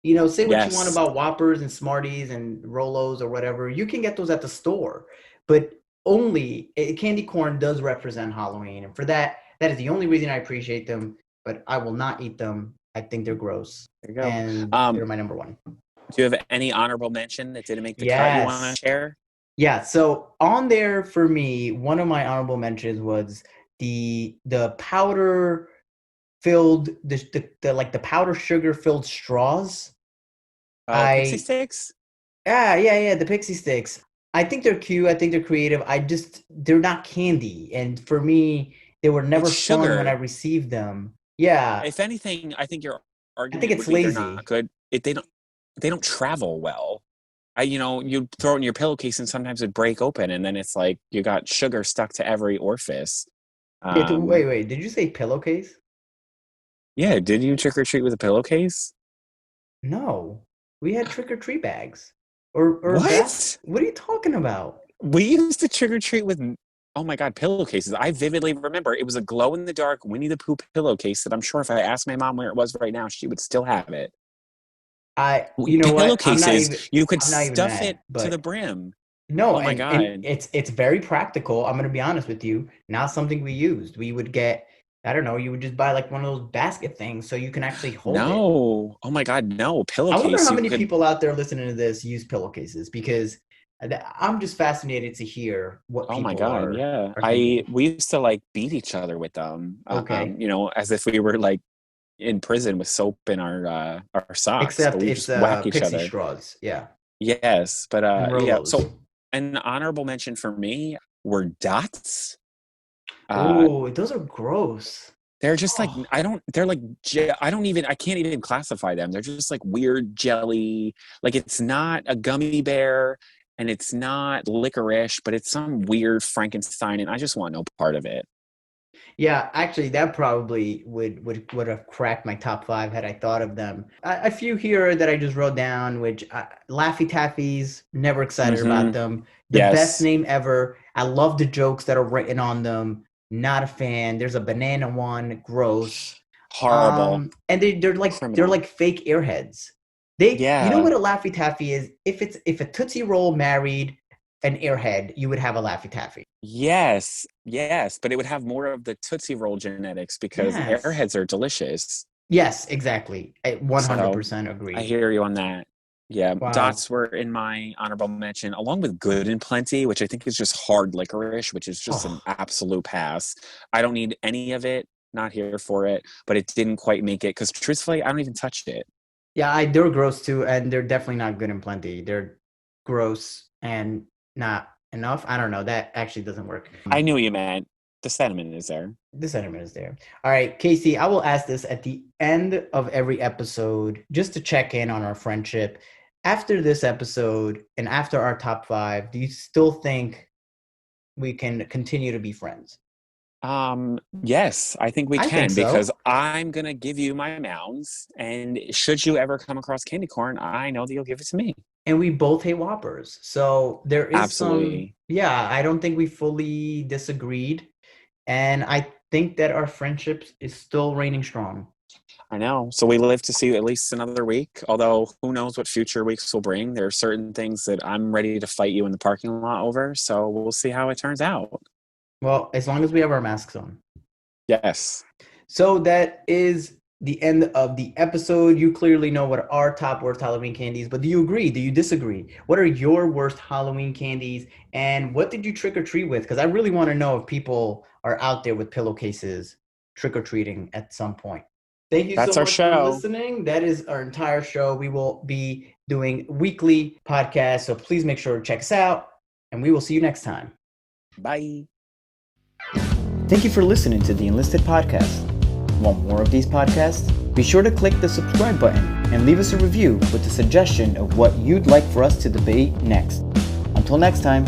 Speaker 1: Say what you want
Speaker 2: Yes.
Speaker 1: about Whoppers and Smarties and Rolos or whatever. You can get those at the store, but only candy corn does represent Halloween, and for that, that is the only reason I appreciate them. But I will not eat them. I think they're gross,
Speaker 2: There you go.
Speaker 1: and they're my number one.
Speaker 2: Do you have any honorable mention that didn't make the cut you want
Speaker 1: Yes,
Speaker 2: to share?
Speaker 1: yeah. So on there for me, one of my honorable mentions was the powder filled the like the powder sugar filled straws.
Speaker 2: Oh, pixie
Speaker 1: I
Speaker 2: sticks?
Speaker 1: yeah, the pixie sticks. I think they're cute. I think they're creative. They're not candy, and for me, they were
Speaker 2: It's
Speaker 1: never fun when I
Speaker 2: sugar.
Speaker 1: received them. Yeah,
Speaker 2: If anything, I think your
Speaker 1: I think
Speaker 2: argument would
Speaker 1: it's
Speaker 2: be they're not
Speaker 1: lazy.
Speaker 2: good. They don't travel well. You throw it in your pillowcase and sometimes it break open, and then it's like you got sugar stuck to every orifice.
Speaker 1: Wait,
Speaker 2: Um,
Speaker 1: wait. Did you say pillowcase?
Speaker 2: yeah, did you trick or treat with a pillowcase?
Speaker 1: No, we had trick or treat bags or
Speaker 2: What?
Speaker 1: What are you talking about?
Speaker 2: We used to trick or treat with, oh my God, pillowcases. I vividly remember it was a glow in the dark Winnie the Pooh pillowcase that I'm sure if I asked my mom where it was right now, she would still have it.
Speaker 1: You know what?
Speaker 2: Pillowcases, you could
Speaker 1: I'm not even
Speaker 2: stuff
Speaker 1: mad,
Speaker 2: it to the
Speaker 1: but
Speaker 2: brim.
Speaker 1: no,
Speaker 2: Oh my
Speaker 1: and
Speaker 2: God.
Speaker 1: it's very practical. I'm gonna be honest with you. Not something we used. We would get, I don't know, you would just buy like one of those basket things so you can actually hold it.
Speaker 2: No. Oh my God, no.
Speaker 1: I wonder
Speaker 2: Pillowcase,
Speaker 1: how
Speaker 2: you
Speaker 1: many
Speaker 2: could.
Speaker 1: people out there listening to this use pillowcases because I'm just fascinated to hear what
Speaker 2: Oh my
Speaker 1: people
Speaker 2: God, yeah.
Speaker 1: are
Speaker 2: I
Speaker 1: thinking.
Speaker 2: we used to like beat each other with them.
Speaker 1: Okay,
Speaker 2: As if we were like in prison with soap in our socks, but
Speaker 1: except
Speaker 2: we
Speaker 1: it's
Speaker 2: just whack each
Speaker 1: pixie
Speaker 2: other.
Speaker 1: straws, yeah,
Speaker 2: Yes, but
Speaker 1: and
Speaker 2: yeah.
Speaker 1: Rolos.
Speaker 2: So an honorable mention for me were dots. Uh
Speaker 1: Oh, those are gross.
Speaker 2: they're just like
Speaker 1: Oh,
Speaker 2: I can't even classify them. They're just like weird jelly. Like it's not a gummy bear and it's not licorice, but it's some weird Frankenstein and I just want no part of it.
Speaker 1: yeah, actually, that probably would have cracked my top five had I thought of them. A few here that I just wrote down, which Laffy Taffies, never excited about
Speaker 2: Mm-hmm.
Speaker 1: them. The best
Speaker 2: Yes.
Speaker 1: name ever. I love the jokes that are written on them. Not a fan. There's a banana one, gross.
Speaker 2: Horrible.
Speaker 1: And they're
Speaker 2: Criminal.
Speaker 1: like fake airheads. You know
Speaker 2: Yeah.
Speaker 1: what a Laffy Taffy is? If a Tootsie Roll married an airhead, you would have a Laffy Taffy.
Speaker 2: Yes. Yes. But it would have more of the Tootsie Roll genetics because
Speaker 1: Yes.
Speaker 2: airheads are delicious.
Speaker 1: Yes, exactly. I
Speaker 2: So
Speaker 1: 100%
Speaker 2: I
Speaker 1: agree.
Speaker 2: hear you on that. Yeah,
Speaker 1: Wow.
Speaker 2: dots were in my honorable mention, along with Good and Plenty, which I think is just hard licorice, which is just an
Speaker 1: Oh,
Speaker 2: absolute pass. I don't need any of it, not here for it, but it didn't quite make it because truthfully, I don't even touch it.
Speaker 1: yeah, they're gross too, and they're definitely not good and plenty. They're gross and not enough. I don't know. That actually doesn't work.
Speaker 2: I knew what you meant. The sentiment is there.
Speaker 1: The sentiment is there. All right, Casey, I will ask this at the end of every episode just to check in on our friendship. After this episode and after our top five, do you still think we can continue to be friends?
Speaker 2: Yes, I think we
Speaker 1: I think
Speaker 2: can because
Speaker 1: so.
Speaker 2: I'm gonna give you my mounds, and should you ever come across candy corn, I know that you'll give it to me.
Speaker 1: And we both hate Whoppers. So there is some,
Speaker 2: Absolutely.
Speaker 1: yeah, I don't think we fully disagreed. And I think that our friendship is still reigning strong.
Speaker 2: I know. So we live to see at least another week. Although who knows what future weeks will bring. There are certain things that I'm ready to fight you in the parking lot over. So we'll see how it turns out.
Speaker 1: Well, as long as we have our masks on.
Speaker 2: Yes.
Speaker 1: So that is the end of the episode. You clearly know what our top worst Halloween candies, but do you agree? Do you disagree? What are your worst Halloween candies? And what did you trick or treat with? Because I really want to know if people are out there with pillowcases trick or treating at some point. Thank you so
Speaker 2: That's our
Speaker 1: much for
Speaker 2: show.
Speaker 1: listening. That is our entire show. We will be doing weekly podcasts, so please make sure to check us out, and we will see you next time.
Speaker 2: Bye.
Speaker 1: Thank you for listening to the Enlisted Podcast. Want more of these podcasts? Be sure to click the subscribe button and leave us a review with a suggestion of what you'd like for us to debate next. Until next time.